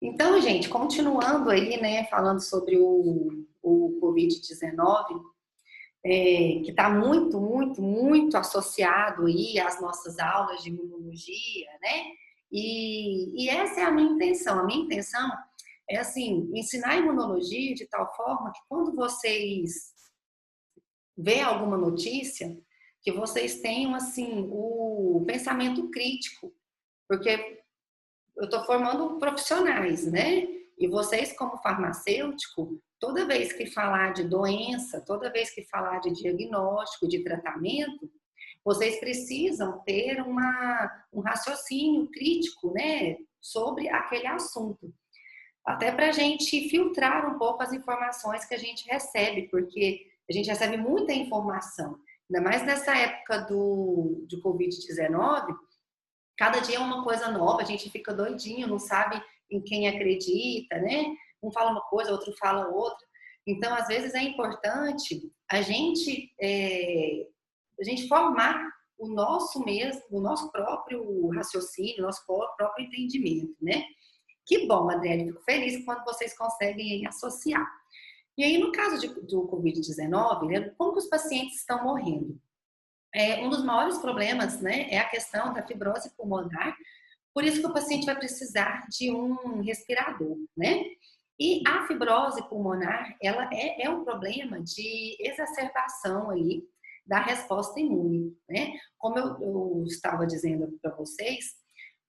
Então, gente, continuando aí, né, falando sobre o Covid-19, que está muito, muito, muito associado aí às nossas aulas de imunologia, né? E essa é a minha intenção. A minha intenção é, assim, ensinar a imunologia de tal forma que quando vocês vê alguma notícia, que vocês tenham, assim, o pensamento crítico, porque eu estou formando profissionais, né? E vocês, como farmacêutico, toda vez que falar de doença, toda vez que falar de diagnóstico, de tratamento, vocês precisam ter um raciocínio crítico, né? Sobre aquele assunto. Até para a gente filtrar um pouco as informações que a gente recebe, porque a gente recebe muita informação. Ainda mais nessa época de Covid-19, cada dia é uma coisa nova, a gente fica doidinho, não sabe em quem acredita, né? Um fala uma coisa, outro fala outra. Então, às vezes é importante a gente formar o nosso mesmo, o nosso próprio raciocínio, o nosso próprio entendimento, né? Que bom, Adriane, fico feliz quando vocês conseguem associar. E aí, no caso do Covid-19, né, como que os pacientes estão morrendo? Um dos maiores problemas, né, é a questão da fibrose pulmonar, por isso que o paciente vai precisar de um respirador, né? E a fibrose pulmonar, ela é um problema de exacerbação ali da resposta imune, né? Como eu estava dizendo para vocês,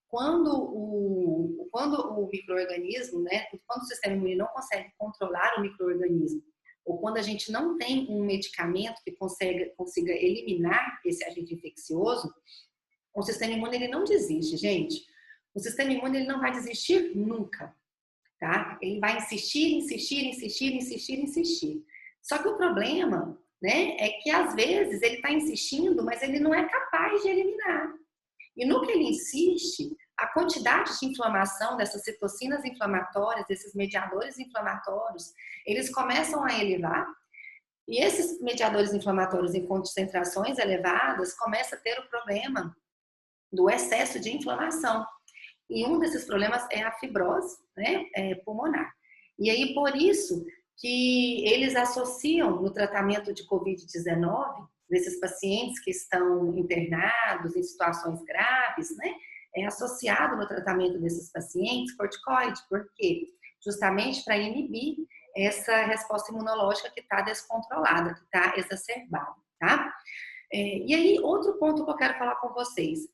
quando o micro-organismo, né, quando o sistema imune não consegue controlar o micro-organismo, ou quando a gente não tem um medicamento que consiga eliminar esse agente infeccioso, o sistema imune ele não desiste, gente. O sistema imune ele não vai desistir nunca, tá? Ele vai insistir, insistir, insistir, insistir, insistir. Só que o problema, né, é que às vezes ele está insistindo, mas ele não é capaz de eliminar. E no que ele insiste, a quantidade de inflamação dessas citocinas inflamatórias, desses mediadores inflamatórios, eles começam a elevar. E esses mediadores inflamatórios em concentrações elevadas começam a ter o problema do excesso de inflamação. E um desses problemas é a fibrose, né, pulmonar. E aí, por isso que eles associam no tratamento de Covid-19, nesses pacientes que estão internados em situações graves, né, é associado no tratamento desses pacientes corticoide. Por quê? Justamente para inibir essa resposta imunológica que está descontrolada, que está exacerbada, tá? E aí, outro ponto que eu quero falar com vocês.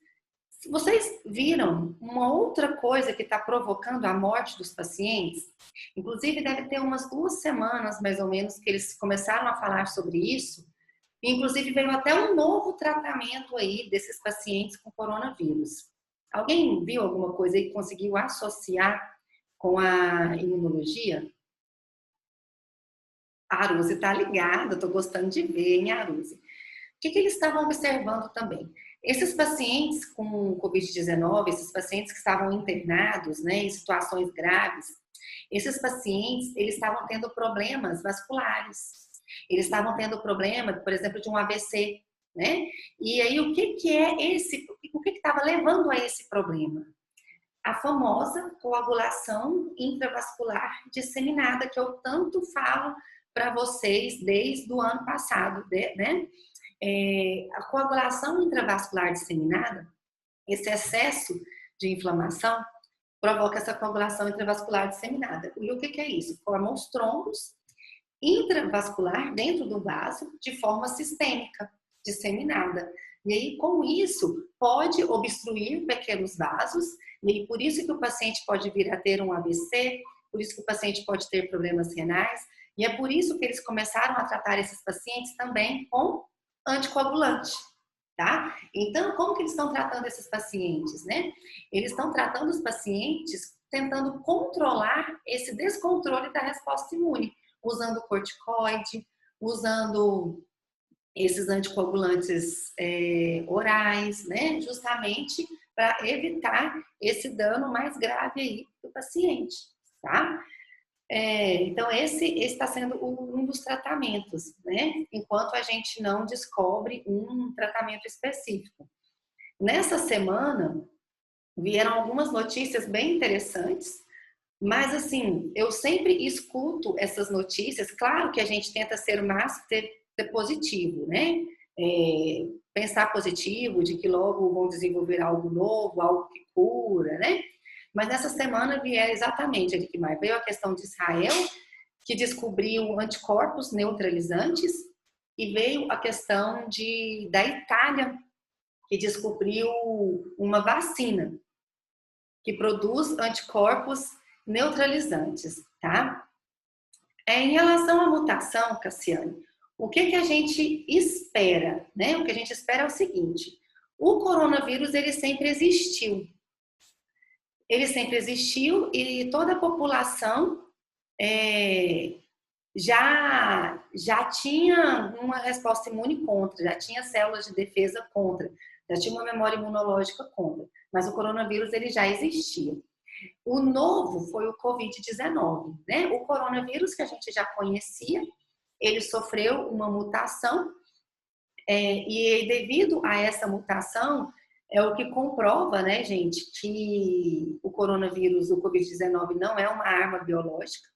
Vocês viram uma outra coisa que está provocando a morte dos pacientes? Inclusive, deve ter umas 2 semanas, mais ou menos, que eles começaram a falar sobre isso. Inclusive, veio até um novo tratamento aí desses pacientes com coronavírus. Alguém viu alguma coisa aí que conseguiu associar com a imunologia? A Aruze está ligada, estou gostando de ver, hein, Aruze? O que eles estavam observando também? Esses pacientes com Covid-19, esses pacientes que estavam internados, né, em situações graves, esses pacientes, eles estavam tendo problemas vasculares. Eles estavam tendo problema, por exemplo, de um AVC, né? E aí, o que é esse, o que estava levando a esse problema? A famosa coagulação intravascular disseminada, que eu tanto falo para vocês desde o ano passado, né? A coagulação intravascular disseminada, esse excesso de inflamação, provoca essa coagulação intravascular disseminada. E o que é isso? Forma os trombos intravascular dentro do vaso de forma sistêmica, disseminada. E aí, com isso, pode obstruir pequenos vasos, e aí, por isso que o paciente pode vir a ter um AVC, por isso que o paciente pode ter problemas renais, e é por isso que eles começaram a tratar esses pacientes também com anticoagulante, tá? Então, como que eles estão tratando esses pacientes, né? Eles estão tratando os pacientes tentando controlar esse descontrole da resposta imune, usando corticoide, usando esses anticoagulantes orais, né? Justamente para evitar esse dano mais grave aí do paciente, tá? Então, esse está sendo um dos tratamentos, né? Enquanto a gente não descobre um tratamento específico. Nessa semana, vieram algumas notícias bem interessantes Mas, assim, eu sempre escuto essas notícias. Claro que a gente tenta ser o máximo ter positivo, né? Pensar positivo, de que logo vão desenvolver algo novo, algo que cura, né? Mas nessa semana vieram exatamente ali que mais veio a questão de Israel, que descobriu anticorpos neutralizantes, e veio a questão da Itália, que descobriu uma vacina que produz anticorpos neutralizantes, tá? Em relação à mutação, Cassiane, o que a gente espera, né? O que a gente espera é o seguinte: o coronavírus ele sempre existiu. Ele sempre existiu e toda a população já tinha uma resposta imune contra, já tinha células de defesa contra, já tinha uma memória imunológica contra. Mas o coronavírus ele já existia. O novo foi o Covid-19, né? O coronavírus que a gente já conhecia, ele sofreu uma mutação e devido a essa mutação é o que comprova, né, gente, que o coronavírus, o Covid-19 não é uma arma biológica.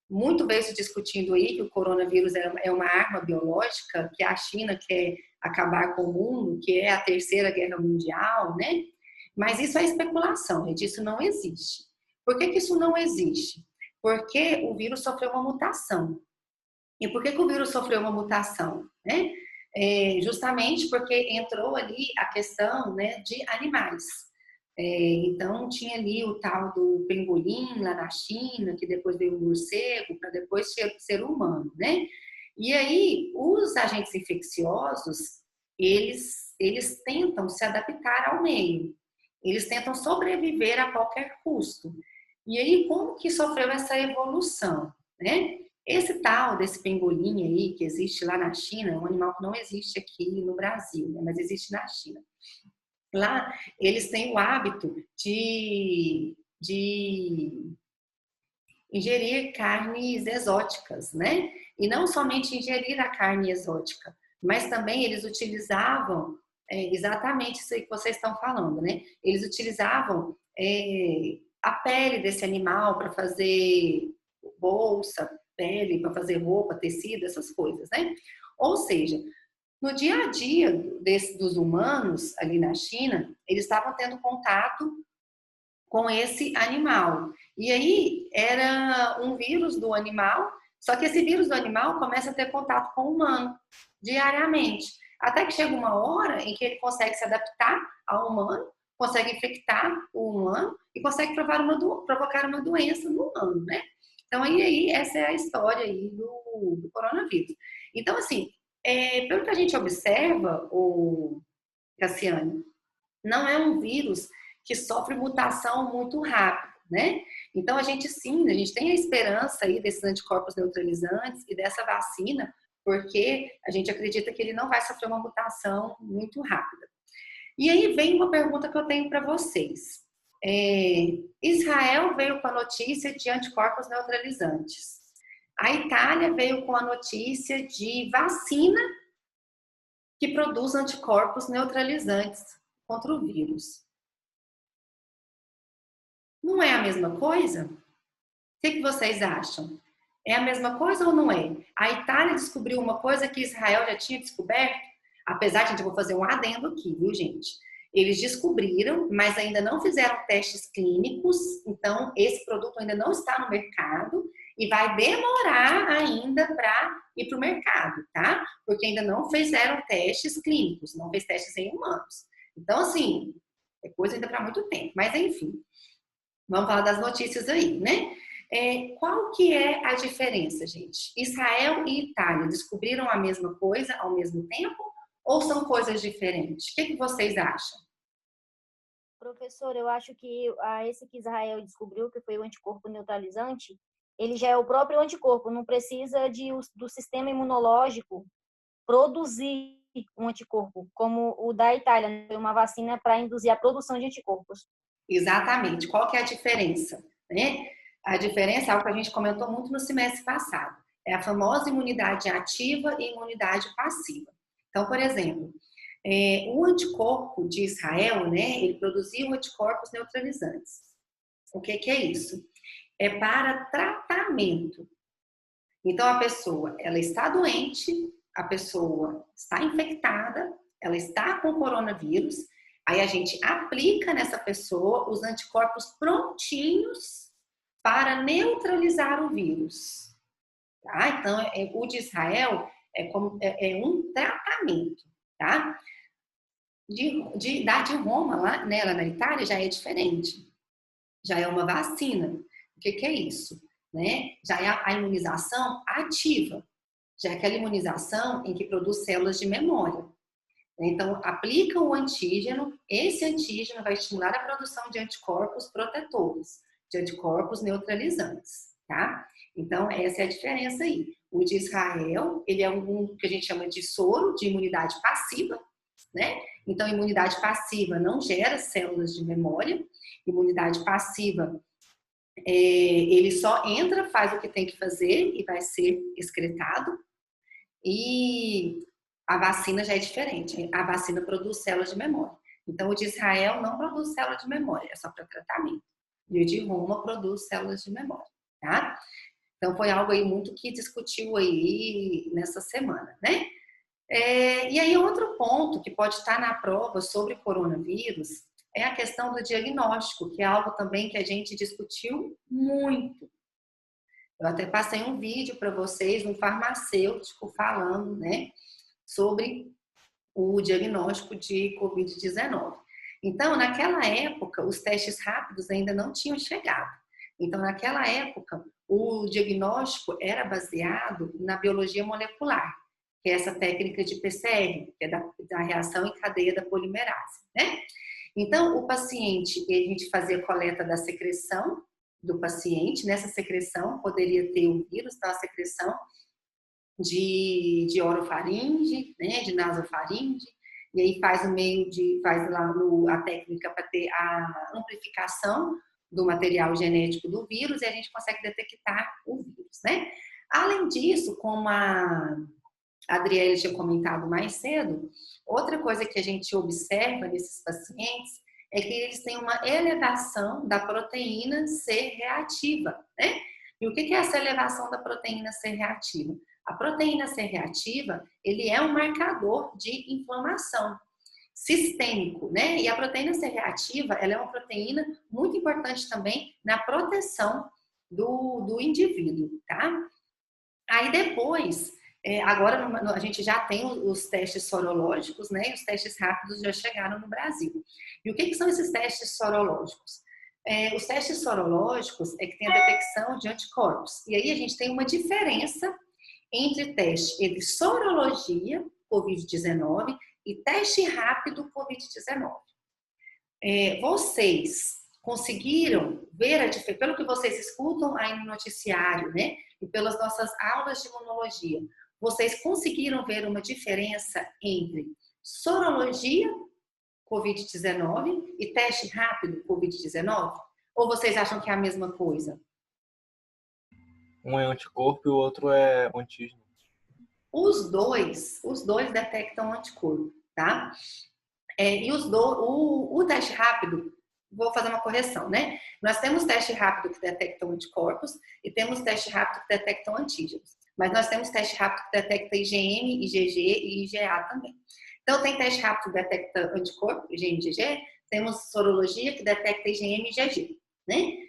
Muito veio se discutindo aí que o coronavírus é uma arma biológica, que a China quer acabar com o mundo, que é a terceira guerra mundial, né? Mas isso é especulação, gente, isso não existe. Por que isso não existe? Porque o vírus sofreu uma mutação. E por que o vírus sofreu uma mutação? Né? Justamente porque entrou ali a questão, né, de animais. Então, tinha ali o tal do pengolim lá na China, que depois veio o morcego, para depois ser humano, né? E aí, os agentes infecciosos, eles tentam se adaptar ao meio. Eles tentam sobreviver a qualquer custo. E aí, como que sofreu essa evolução, né? Esse tal desse pengolim aí, que existe lá na China, é um animal que não existe aqui no Brasil, né? Mas existe na China. Lá, eles têm o hábito de ingerir carnes exóticas, né? E não somente ingerir a carne exótica, mas também eles utilizavam exatamente isso aí que vocês estão falando, né? Eles utilizavam a pele desse animal para fazer bolsa, pele para fazer roupa, tecido, essas coisas, né? Ou seja, no dia a dia dos humanos ali na China, eles estavam tendo contato com esse animal. E aí era um vírus do animal, só que esse vírus do animal começa a ter contato com o humano diariamente. Até que chega uma hora em que ele consegue se adaptar ao humano, consegue infectar o humano e consegue provocar uma doença no humano, né? Então aí essa é a história aí do coronavírus. Então assim, pelo que a gente observa, o Cassiane, não é um vírus que sofre mutação muito rápido, né? Então a gente sim, a gente tem a esperança aí desses anticorpos neutralizantes e dessa vacina, porque a gente acredita que ele não vai sofrer uma mutação muito rápida. E aí vem uma pergunta que eu tenho para vocês. Israel veio com a notícia de anticorpos neutralizantes. A Itália veio com a notícia de vacina que produz anticorpos neutralizantes contra o vírus. Não é a mesma coisa? O que vocês acham? É a mesma coisa ou não é? A Itália descobriu uma coisa que Israel já tinha descoberto, apesar de, eu vou fazer um adendo aqui, viu, gente? Eles descobriram, mas ainda não fizeram testes clínicos, então esse produto ainda não está no mercado e vai demorar ainda para ir para o mercado, tá? Porque ainda não fizeram testes clínicos, não fez testes em humanos. Então, assim, é coisa ainda para muito tempo, mas enfim. Vamos falar das notícias aí, né? Qual que é a diferença, gente? Israel e Itália descobriram a mesma coisa ao mesmo tempo ou são coisas diferentes? O que vocês acham? Professor, eu acho que esse que Israel descobriu, que foi o anticorpo neutralizante, ele já é o próprio anticorpo, não precisa do sistema imunológico produzir um anticorpo, como o da Itália, né? Foi uma vacina para induzir a produção de anticorpos. Exatamente. Qual que é a diferença? Né? A diferença é algo que a gente comentou muito no semestre passado. É a famosa imunidade ativa e imunidade passiva. Então, por exemplo, o anticorpo de Israel, né, ele produziu anticorpos neutralizantes. O que é isso? é para tratamento. Então, a pessoa, ela está doente, a pessoa está infectada, ela está com coronavírus, aí a gente aplica nessa pessoa os anticorpos prontinhos para neutralizar o vírus. Tá? Então, o de Israel é um tratamento, tá? De Roma, lá, né, lá na Itália, já é diferente. Já é uma vacina. O que é isso? Né? Já é a imunização ativa. Já é aquela imunização em que produz células de memória. Então, aplica o antígeno, esse antígeno vai estimular a produção de anticorpos protetores, de anticorpos neutralizantes, tá? Então, essa é a diferença aí. O de Israel, ele é um que a gente chama de soro de imunidade passiva, né? Então, imunidade passiva não gera células de memória, imunidade passiva, ele só entra, faz o que tem que fazer e vai ser excretado. E a vacina já é diferente. A vacina produz células de memória. Então, o de Israel não produz células de memória, é só para tratamento. E o de Roma produz células de memória, tá? Então, foi algo aí muito que discutiu aí nessa semana, né? E aí, outro ponto que pode estar na prova sobre coronavírus é a questão do diagnóstico, que é algo também que a gente discutiu muito. Eu até passei um vídeo para vocês, um farmacêutico falando, né, sobre o diagnóstico de Covid-19. Então, naquela época, os testes rápidos ainda não tinham chegado. Então, naquela época, o diagnóstico era baseado na biologia molecular, que é essa técnica de PCR, que é da reação em cadeia da polimerase, né? Então, o paciente, a gente fazia coleta da secreção do paciente, nessa secreção poderia ter o vírus, então a secreção de orofaringe, né, de nasofaringe, e aí faz lá a técnica para ter a amplificação do material genético do vírus e a gente consegue detectar o vírus, né? Além disso, como a Adriele tinha comentado mais cedo, outra coisa que a gente observa nesses pacientes é que eles têm uma elevação da proteína C reativa, né? E o que é essa elevação da proteína C reativa? A proteína C reativa, ele é um marcador de inflamação sistêmico, né? E a proteína C reativa, ela é uma proteína muito importante também na proteção do indivíduo, tá? Aí depois, agora a gente já tem os testes sorológicos, né? E os testes rápidos já chegaram no Brasil. E o que são esses testes sorológicos? Os testes sorológicos é que tem a detecção de anticorpos. E aí a gente tem uma diferença entre sorologia COVID-19 e teste rápido COVID-19. Vocês conseguiram ver a diferença, pelo que vocês escutam aí no noticiário, né? E pelas nossas aulas de imunologia, vocês conseguiram ver uma diferença entre sorologia COVID-19 e teste rápido COVID-19? Ou vocês acham que é a mesma coisa? Um é anticorpo e o outro é antígeno. Os dois detectam anticorpo, tá? E o teste rápido, vou fazer uma correção, né? Nós temos teste rápido que detectam anticorpos e temos teste rápido que detectam antígenos. Mas nós temos teste rápido que detecta IgM, IgG e IgA também. Então, tem teste rápido que detecta anticorpo, IgM e IgG. Temos sorologia que detecta IgM e IgG, né?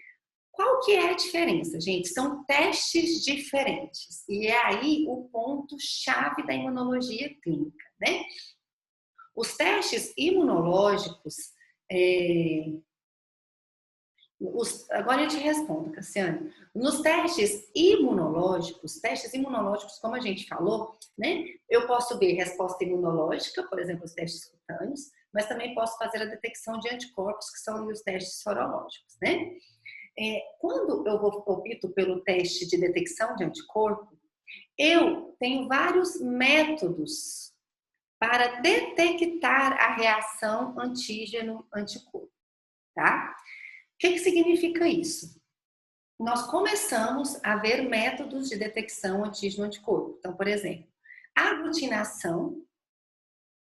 Qual que é a diferença, gente? São testes diferentes. E é aí o ponto-chave da imunologia clínica, né? Os testes imunológicos, agora eu te respondo, Cassiane. Nos testes imunológicos, como a gente falou, né? Eu posso ver resposta imunológica, por exemplo, os testes cutâneos, mas também posso fazer a detecção de anticorpos, que são os testes sorológicos, né? Quando eu opto pelo teste de detecção de anticorpo, eu tenho vários métodos para detectar a reação antígeno-anticorpo, tá? O que significa isso? Nós começamos a ver métodos de detecção antígeno-anticorpo. Então, por exemplo, a aglutinação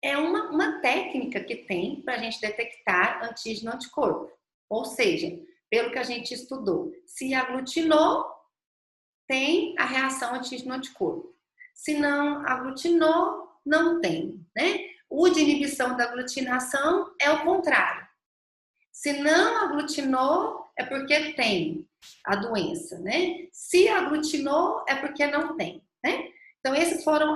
é uma técnica que tem para a gente detectar antígeno-anticorpo. Ou seja, pelo que a gente estudou, se aglutinou, tem a reação antígeno-anticorpo. Se não aglutinou, não tem, né? O de inibição da aglutinação é o contrário. Se não aglutinou, é porque tem a doença, né? Se aglutinou, é porque não tem, né? Então, essas foram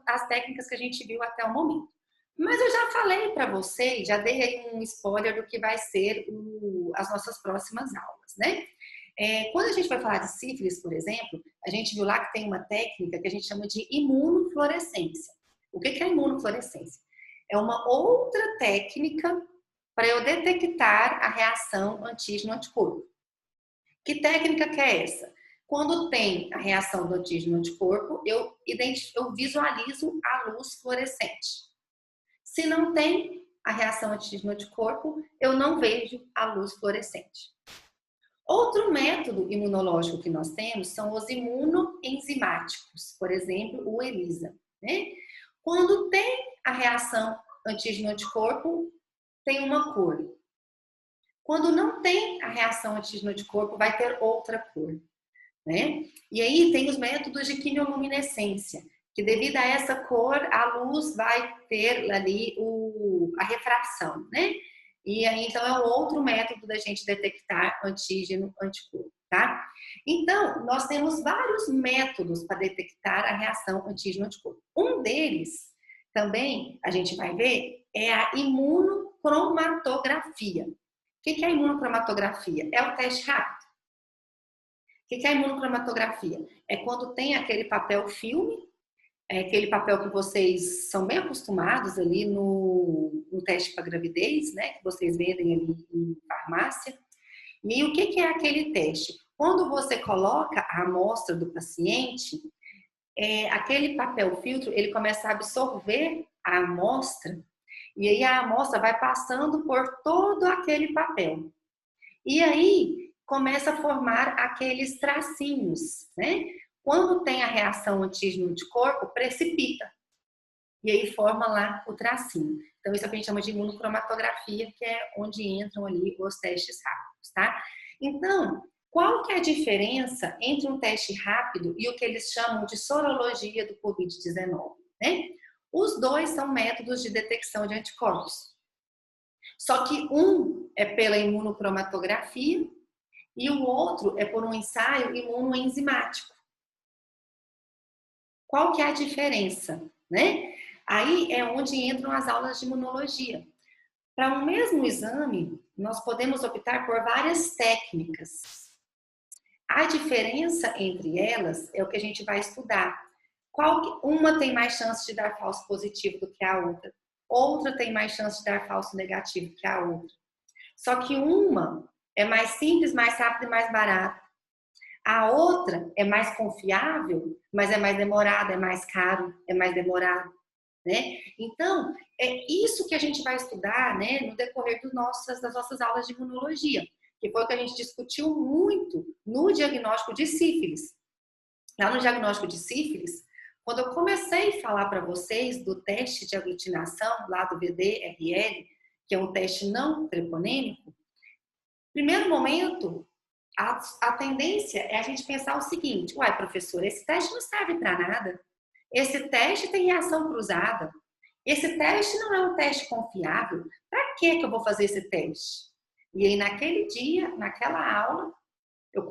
as técnicas que a gente viu até o momento. Mas eu já falei para vocês, já dei aí um spoiler do que vai ser as nossas próximas aulas, né? Quando a gente vai falar de sífilis, por exemplo, a gente viu lá que tem uma técnica que a gente chama de imunofluorescência. O que é a imunofluorescência? É uma outra técnica para eu detectar a reação antígeno-anticorpo. Que técnica que é essa? Quando tem a reação do antígeno-anticorpo, eu visualizo a luz fluorescente. Se não tem a reação antígeno-anticorpo, eu não vejo a luz fluorescente. Outro método imunológico que nós temos são os imunoenzimáticos, por exemplo, o ELISA, né? Quando tem a reação antígeno-anticorpo, tem uma cor. Quando não tem a reação antígeno-anticorpo, vai ter outra cor, né? E aí tem os métodos de quimioluminescência, que devido a essa cor, a luz vai ter ali a refração, né? E aí, então, é um outro método da gente detectar antígeno-anticorpo, tá? Então, nós temos vários métodos para detectar a reação antígeno-anticorpo. Um deles, também, a gente vai ver, é a imunocromatografia. O que é a imunocromatografia? É o teste rápido. O que é a imunocromatografia? É quando tem aquele papel filme, aquele papel que vocês são bem acostumados ali no teste para gravidez, né? Que vocês vendem ali em farmácia. E o que é aquele teste? Quando você coloca a amostra do paciente, aquele papel filtro, ele começa a absorver a amostra, e aí a amostra vai passando por todo aquele papel. E aí começa a formar aqueles tracinhos, né? Quando tem a reação antígeno-anticorpo, precipita. E aí forma lá o tracinho. Então, isso é o que a gente chama de imunocromatografia, que é onde entram ali os testes rápidos, tá? Então, qual que é a diferença entre um teste rápido e o que eles chamam de sorologia do Covid-19, né? Os dois são métodos de detecção de anticorpos. Só que um é pela imunocromatografia e o outro é por um ensaio imunoenzimático. Qual que é a diferença, né? Aí é onde entram as aulas de imunologia. Para um mesmo exame, nós podemos optar por várias técnicas. A diferença entre elas é o que a gente vai estudar. Uma tem mais chance de dar falso positivo do que a outra tem mais chance de dar falso negativo que a outra. Só que uma é mais simples, mais rápida e mais barata. A outra é mais confiável, mas é mais demorada, é mais caro, é mais demorado, né? Então, é isso que a gente vai estudar, né, no decorrer das nossas aulas de imunologia, que foi o que a gente discutiu muito no diagnóstico de sífilis. Lá no diagnóstico de sífilis, quando eu comecei a falar para vocês do teste de aglutinação, lá do VD-RL, que é um teste não treponêmico, primeiro momento, a tendência é a gente pensar o seguinte: uai, professor, esse teste não serve para nada. Esse teste tem reação cruzada. Esse teste não é um teste confiável. Para que eu vou fazer esse teste? E aí, naquele dia, naquela aula, eu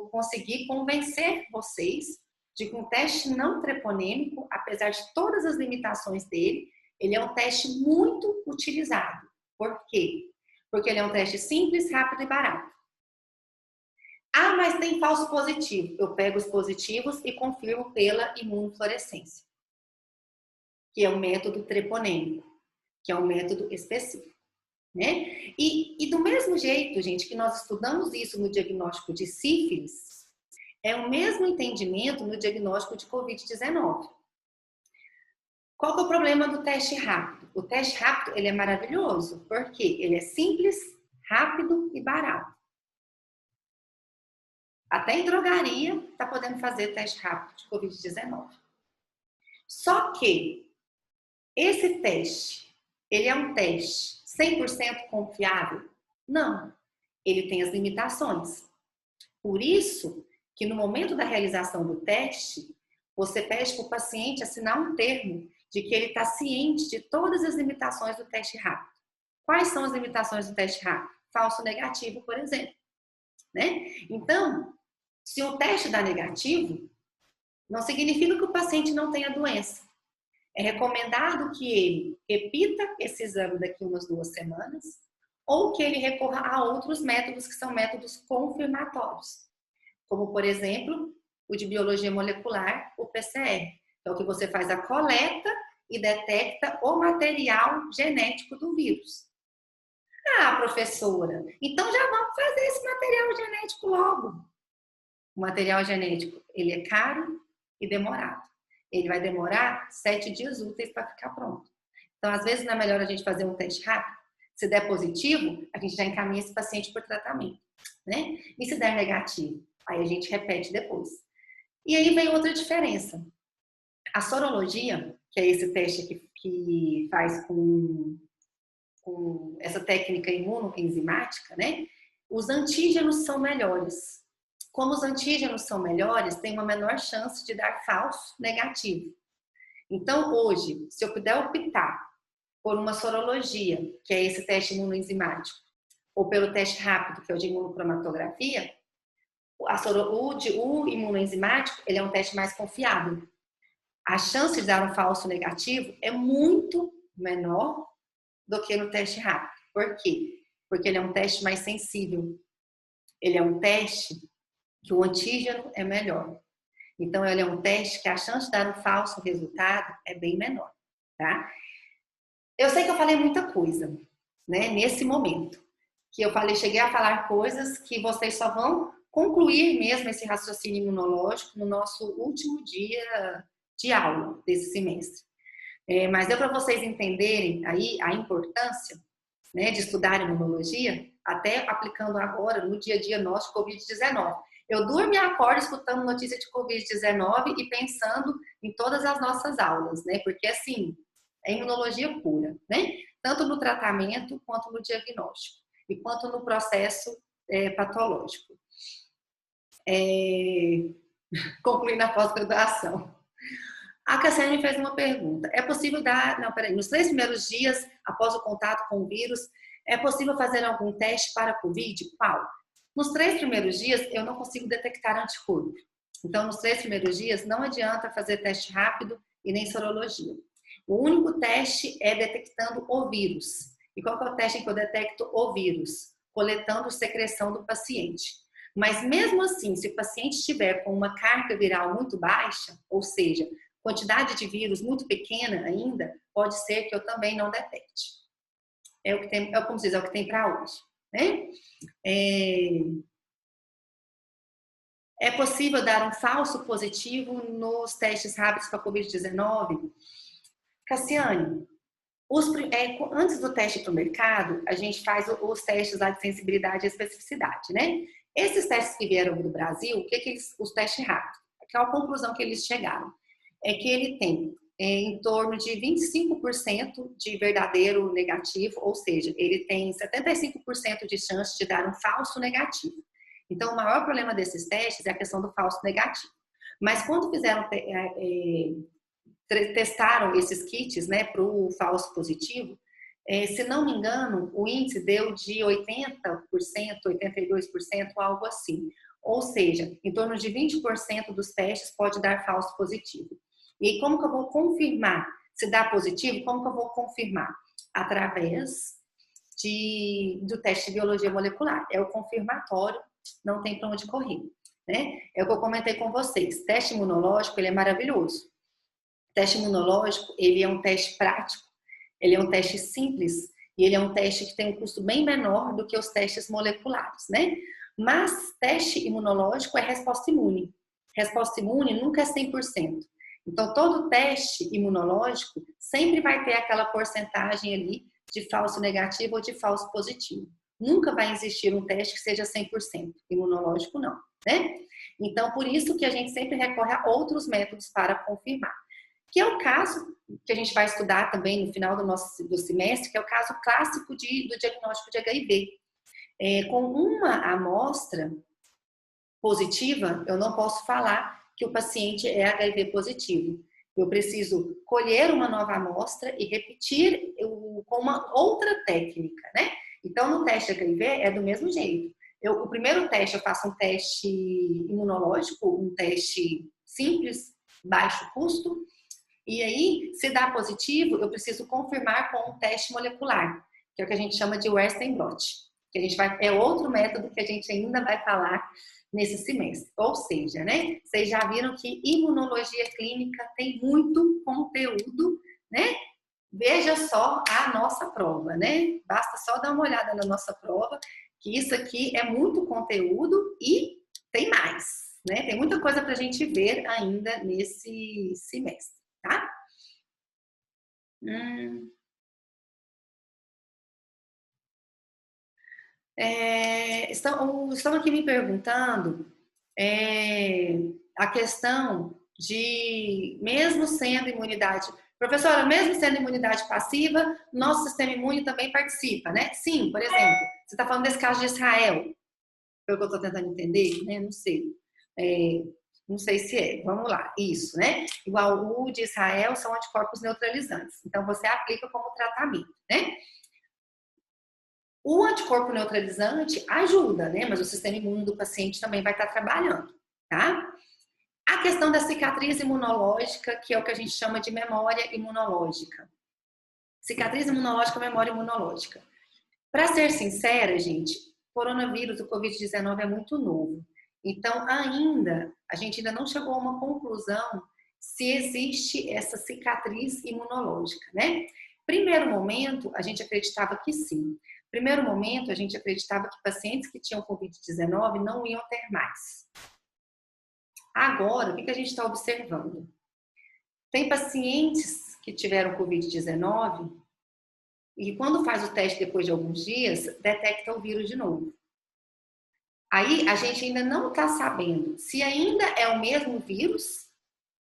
consegui convencer vocês de que um teste não treponêmico, apesar de todas as limitações dele, ele é um teste muito utilizado. Por quê? Porque ele é um teste simples, rápido e barato. Ah, mas tem falso positivo. Eu pego os positivos e confirmo pela imunofluorescência, que é um método treponêmico, que é um método específico, né? E do mesmo jeito, gente, que nós estudamos isso no diagnóstico de sífilis, é o mesmo entendimento no diagnóstico de Covid-19. Qual que é o problema do teste rápido? O teste rápido, ele é maravilhoso, porque ele é simples, rápido e barato. Até em drogaria está podendo fazer teste rápido de Covid-19. Só que esse teste, ele é um teste 100% confiável? Não. ele tem as limitações. Por isso que no momento da realização do teste, você pede para o paciente assinar um termo de que ele está ciente de todas as limitações do teste rápido. Quais são as limitações do teste rápido? Falso negativo, por exemplo. Né? Então, se o teste dá negativo, não significa que o paciente não tenha doença. É recomendado que ele repita esse exame daqui umas 2 semanas ou que ele recorra a outros métodos que são métodos confirmatórios, como, por exemplo, o de biologia molecular, o PCR, que é o que você faz a coleta e detecta o material genético do vírus. Ah, professora, então já vamos fazer esse material genético logo. O material genético, ele é caro e demorado. Ele vai demorar 7 dias úteis para ficar pronto. Então, às vezes, não é melhor a gente fazer um teste rápido. Se der positivo, a gente já encaminha esse paciente para o tratamento, né? E se der negativo, aí a gente repete depois. E aí vem outra diferença. A sorologia, que é esse teste aqui que faz com essa técnica imunoenzimática, né? Os antígenos são melhores. Como os antígenos são melhores, tem uma menor chance de dar falso negativo. Então, hoje, se eu puder optar por uma sorologia, que é esse teste imunoenzimático, ou pelo teste rápido, que é o de imunocromatografia, o imunoenzimático, ele é um teste mais confiável. A chance de dar um falso negativo é muito menor do que no teste rápido. Por quê? Porque ele é um teste mais sensível. Ele é um teste que o antígeno é melhor. Então, ele é um teste que a chance de dar um falso resultado é bem menor, tá? Eu sei que eu falei muita coisa, né, nesse momento. Que eu cheguei a falar coisas que vocês só vão concluir mesmo esse raciocínio imunológico no nosso último dia de aula desse semestre. Mas deu para vocês entenderem aí a importância, né, de estudar imunologia, até aplicando agora no dia a dia nosso Covid-19. Eu durmo e acordo escutando notícia de Covid-19 e pensando em todas as nossas aulas, né? Porque, assim, é imunologia pura, né? Tanto no tratamento, quanto no diagnóstico, e quanto no processo patológico. Concluindo a pós-graduação. A Cassiane me fez uma pergunta. É possível nos 3 primeiros dias, após o contato com o vírus, é possível fazer algum teste para Covid? Qual? Nos 3 primeiros dias, eu não consigo detectar anticorpo. Então, nos 3 primeiros dias, não adianta fazer teste rápido e nem sorologia. O único teste é detectando o vírus. E qual que é o teste em que eu detecto o vírus? Coletando secreção do paciente. Mas mesmo assim, se o paciente estiver com uma carga viral muito baixa, ou seja, quantidade de vírus muito pequena ainda, pode ser que eu também não detecte. É o que tem, como se diz, é o que tem para hoje, né? É possível dar um falso positivo nos testes rápidos para Covid-19? Cassiane, antes do teste para o mercado, a gente faz os testes lá de sensibilidade e especificidade, né? Esses testes que vieram do Brasil, o que os testes rápidos? Qual a conclusão que eles chegaram? É que ele tem em torno de 25% de verdadeiro negativo, ou seja, ele tem 75% de chance de dar um falso negativo. Então, o maior problema desses testes é a questão do falso negativo. Mas quando testaram esses kits, né, para o falso positivo, se não me engano, o índice deu de 80%, 82%, algo assim. Ou seja, em torno de 20% dos testes pode dar falso positivo. E aí, como que eu vou confirmar? Se dá positivo, como que eu vou confirmar? Através do teste de biologia molecular. É o confirmatório, não tem para onde correr, né? É o que eu comentei com vocês. Teste imunológico, ele é maravilhoso. O teste imunológico, ele é um teste prático, ele é um teste simples e ele é um teste que tem um custo bem menor do que os testes moleculares, né? Mas teste imunológico é resposta imune. Resposta imune nunca é 100%. Então, todo teste imunológico sempre vai ter aquela porcentagem ali de falso negativo ou de falso positivo. Nunca vai existir um teste que seja 100%. Imunológico, não, né? Então, por isso que a gente sempre recorre a outros métodos para confirmar. Que é o caso que a gente vai estudar também no final do semestre, que é o caso clássico do diagnóstico de HIV. Com uma amostra positiva, eu não posso falar que o paciente é HIV positivo. Eu preciso colher uma nova amostra e repetir com uma outra técnica, né? Então, no teste de HIV é do mesmo jeito. O primeiro teste, eu faço um teste imunológico, um teste simples, baixo custo. E aí, se dá positivo, eu preciso confirmar com um teste molecular, que é o que a gente chama de Western blot. Que a gente é outro método que a gente ainda vai falar nesse semestre. Ou seja, né? Vocês já viram que imunologia clínica tem muito conteúdo, né? Veja só a nossa prova, né? Basta só dar uma olhada na nossa prova, que isso aqui é muito conteúdo e tem mais, né? Tem muita coisa para a gente ver ainda nesse semestre, tá? Estão aqui me perguntando a questão de, mesmo sendo imunidade, professora, mesmo sendo imunidade passiva, nosso sistema imune também participa, né? Sim, por exemplo, você está falando desse caso de Israel, pelo que eu estou tentando entender, né? Não sei. Não sei se é. Vamos lá. Isso, né? Igual o de Israel são anticorpos neutralizantes. Então, você aplica como tratamento, né? O anticorpo neutralizante ajuda, né? Mas o sistema imune do paciente também vai estar trabalhando, tá? A questão da cicatriz imunológica, que é o que a gente chama de memória imunológica. Cicatriz imunológica, memória imunológica. Para ser sincera, gente, o coronavírus, o Covid-19 é muito novo. Então, a gente ainda não chegou a uma conclusão se existe essa cicatriz imunológica, né? Primeiro momento, a gente acreditava que sim. Primeiro momento, a gente acreditava que pacientes que tinham Covid-19 não iam ter mais. Agora, o que a gente está observando? Tem pacientes que tiveram Covid-19 e quando faz o teste depois de alguns dias, detecta o vírus de novo. Aí, a gente ainda não está sabendo se ainda é o mesmo vírus,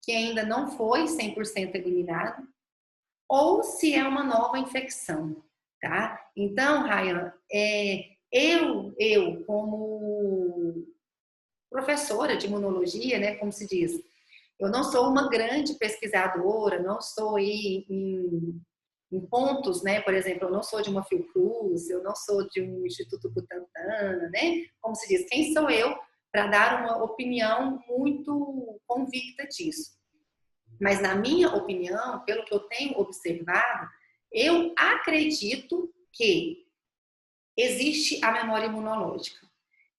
que ainda não foi 100% eliminado, ou se é uma nova infecção. Tá? Então, Ryan, eu como professora de imunologia, né, como se diz, eu não sou uma grande pesquisadora, não estou aí em pontos, né, por exemplo, eu não sou de uma Fiocruz, eu não sou de um Instituto Butantan, né, como se diz, quem sou eu para dar uma opinião muito convicta disso? Mas na minha opinião, pelo que eu tenho observado, eu acredito que existe a memória imunológica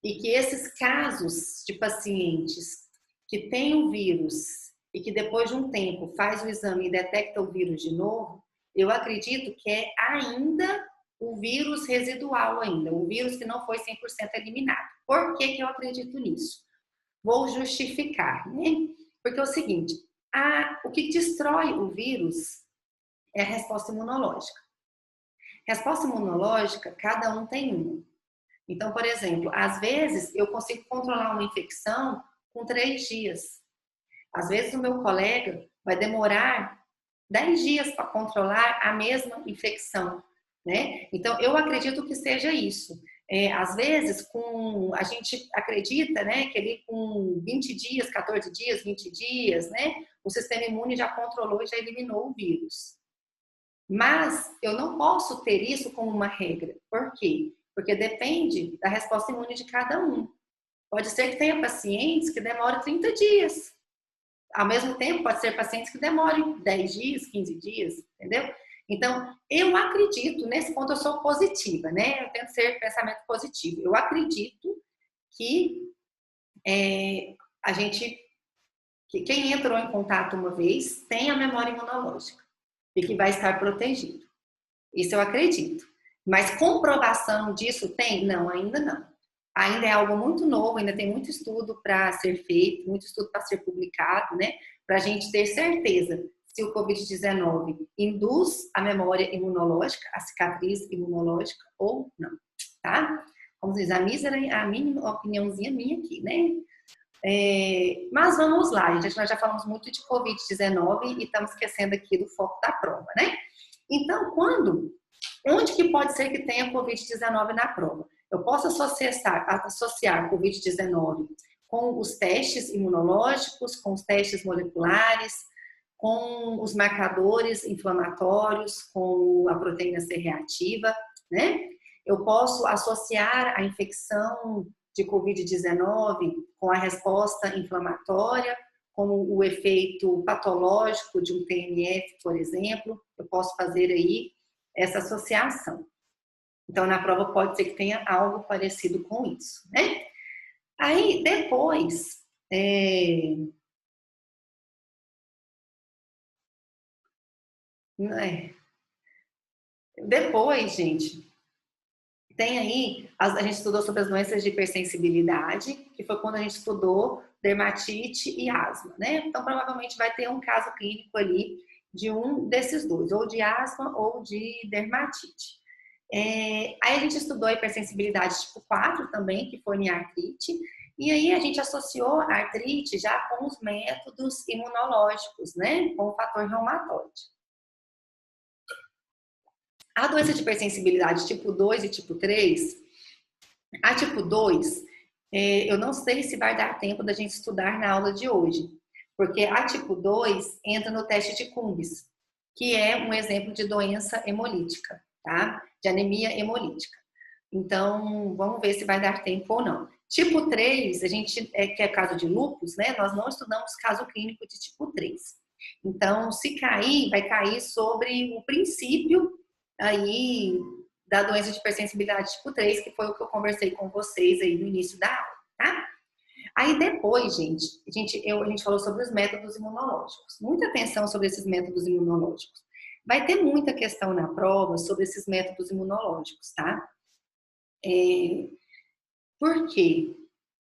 e que esses casos de pacientes que têm o vírus e que depois de um tempo faz o exame e detecta o vírus de novo, eu acredito que é ainda o vírus residual ainda, o vírus que não foi 100% eliminado. Por que eu acredito nisso? Vou justificar, né? Porque é o seguinte, o que destrói o vírus é a resposta imunológica. Resposta imunológica, cada um tem uma. Então, por exemplo, às vezes eu consigo controlar uma infecção com 3 dias. Às vezes o meu colega vai demorar 10 dias para controlar a mesma infecção, né? Então, eu acredito que seja isso. Às vezes, a gente acredita, né, que ele com 20 dias, 14 dias, 20 dias, né, o sistema imune já controlou e já eliminou o vírus. Mas eu não posso ter isso como uma regra. Por quê? Porque depende da resposta imune de cada um. Pode ser que tenha pacientes que demoram 30 dias. Ao mesmo tempo, pode ser pacientes que demorem 10 dias, 15 dias, entendeu? Então, eu acredito, nesse ponto eu sou positiva, né? Eu tento ser pensamento positivo. Eu acredito que que quem entrou em contato uma vez tem a memória imunológica e que vai estar protegido. Isso eu acredito. Mas comprovação disso tem? Não, ainda não. Ainda é algo muito novo, ainda tem muito estudo para ser feito, muito estudo para ser publicado, né? Para a gente ter certeza se o Covid-19 induz a memória imunológica, a cicatriz imunológica ou não, tá? Como diz, a mínima opiniãozinha minha aqui, né? Mas vamos lá, gente, nós já falamos muito de Covid-19 e estamos esquecendo aqui do foco da prova, né? Então, onde que pode ser que tenha Covid-19 na prova? Eu posso associar Covid-19 com os testes imunológicos, com os testes moleculares, com os marcadores inflamatórios, com a proteína C reativa, né? Eu posso associar a infecção de Covid-19 com a resposta inflamatória, como o efeito patológico de um TNF, por exemplo. Eu posso fazer aí essa associação. Então, na prova pode ser que tenha algo parecido com isso, né? Aí, depois, gente, tem aí, a gente estudou sobre as doenças de hipersensibilidade, que foi quando a gente estudou dermatite e asma, né? Então, provavelmente vai ter um caso clínico ali de um desses dois, ou de asma ou de dermatite. Aí a gente estudou a hipersensibilidade tipo 4 também, que foi em artrite, e aí a gente associou a artrite já com os métodos imunológicos, né? Com o fator reumatoide. A doença de hipersensibilidade tipo 2 e tipo 3, a tipo 2, eu não sei se vai dar tempo da gente estudar na aula de hoje, porque a tipo 2 entra no teste de Cumbis, que é um exemplo de doença hemolítica, tá? De anemia hemolítica. Então, vamos ver se vai dar tempo ou não. Tipo 3, a gente, que é caso de lúpus, né? Nós não estudamos caso clínico de tipo 3. Então, se cair, vai cair sobre o princípio aí da doença de hipersensibilidade tipo 3, que foi o que eu conversei com vocês aí no início da aula, tá? Aí depois, gente, a gente falou sobre os métodos imunológicos. Muita atenção sobre esses métodos imunológicos. Vai ter muita questão na prova sobre esses métodos imunológicos, tá? Por quê?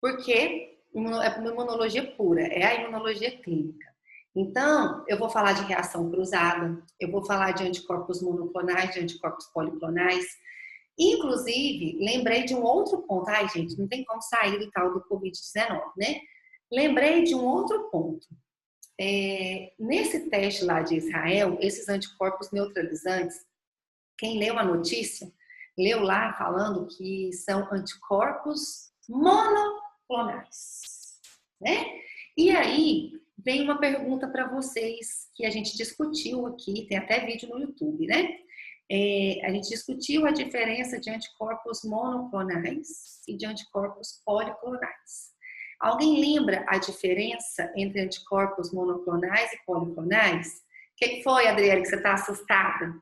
Porque é uma imunologia pura, é a imunologia clínica. Então, eu vou falar de reação cruzada, eu vou falar de anticorpos monoclonais, de anticorpos policlonais. Inclusive, lembrei de um outro ponto. Ai, gente, não tem como sair do tal do Covid-19, né? Lembrei de um outro ponto. Nesse teste lá de Israel, esses anticorpos neutralizantes, quem leu a notícia, leu lá falando que são anticorpos monoclonais, né? E aí, vem uma pergunta para vocês que a gente discutiu aqui, tem até vídeo no YouTube, né? A gente discutiu a diferença de anticorpos monoclonais e de anticorpos policlonais. Alguém lembra a diferença entre anticorpos monoclonais e policlonais? O que foi, Adriele, que você está assustada?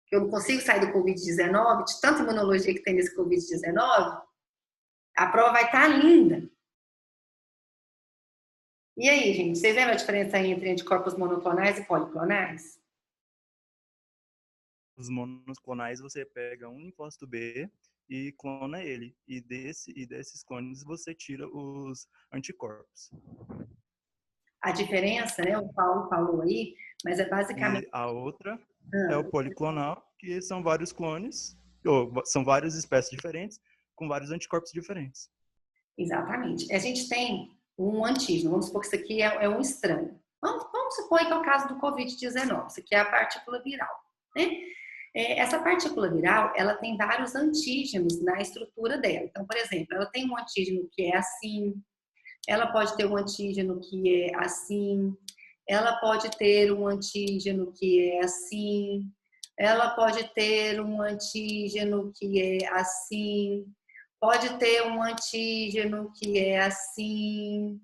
Que eu não consigo sair do Covid-19, de tanta imunologia que tem nesse Covid-19? A prova vai estar linda. E aí, gente, vocês lembram a diferença entre anticorpos monoclonais e policlonais? Os monoclonais, você pega um linfócito B e clona ele. E desses clones você tira os anticorpos. A diferença, né, o Paulo falou aí, mas é basicamente... E a outra é o policlonal, que são vários clones, ou são várias espécies diferentes, com vários anticorpos diferentes. Exatamente. A gente tem um antígeno, vamos supor que isso aqui é um estranho. Vamos supor que é o caso do Covid-19, isso aqui é a partícula viral, né? Essa partícula viral, ela tem vários antígenos na estrutura dela. Então, por exemplo, ela tem um antígeno que é assim, ela pode ter um antígeno que é assim, ela pode ter um antígeno que é assim, ela pode ter um antígeno que é assim, pode ter um antígeno que é assim,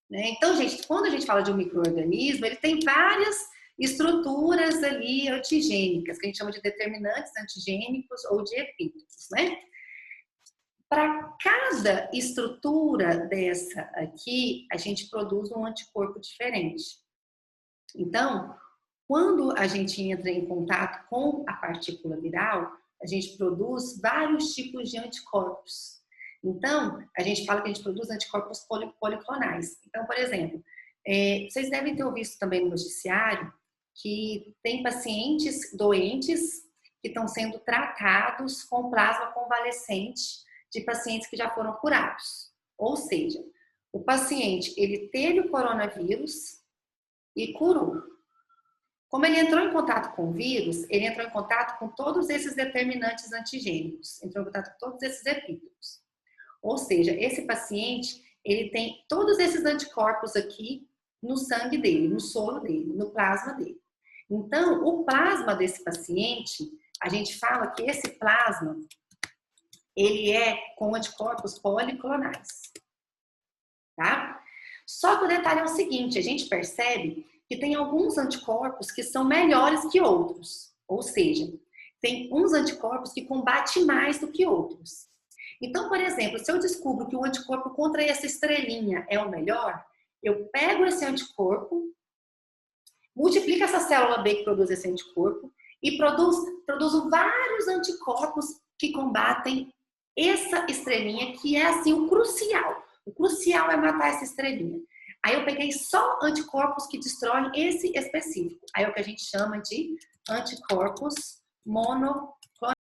né? Então, gente, quando a gente fala de um micro-organismo, ele tem várias estruturas ali antigênicas, que a gente chama de determinantes antigênicos ou de epítopos, né? Para cada estrutura dessa aqui, a gente produz um anticorpo diferente. Então, quando a gente entra em contato com a partícula viral, a gente produz vários tipos de anticorpos. Então, a gente fala que a gente produz anticorpos policlonais. Então, por exemplo, vocês devem ter ouvido também no noticiário que tem pacientes doentes que estão sendo tratados com plasma convalescente de pacientes que já foram curados. Ou seja, o paciente, ele teve o coronavírus e curou. Como ele entrou em contato com o vírus, ele entrou em contato com todos esses determinantes antigênicos, entrou em contato com todos esses epítopos. Ou seja, esse paciente, ele tem todos esses anticorpos aqui no sangue dele, no soro dele, no plasma dele. Então, o plasma desse paciente, a gente fala que esse plasma, ele é com anticorpos policlonais, tá? Só que o detalhe é o seguinte, a gente percebe que tem alguns anticorpos que são melhores que outros. Ou seja, tem uns anticorpos que combatem mais do que outros. Então, por exemplo, se eu descubro que o anticorpo contra essa estrelinha é o melhor, eu pego esse anticorpo, multiplico essa célula B que produz esse anticorpo e produzo vários anticorpos que combatem essa estrelinha, que é assim o crucial. O crucial é matar essa estrelinha. Aí eu peguei só anticorpos que destroem esse específico. Aí é o que a gente chama de anticorpos monoclonais.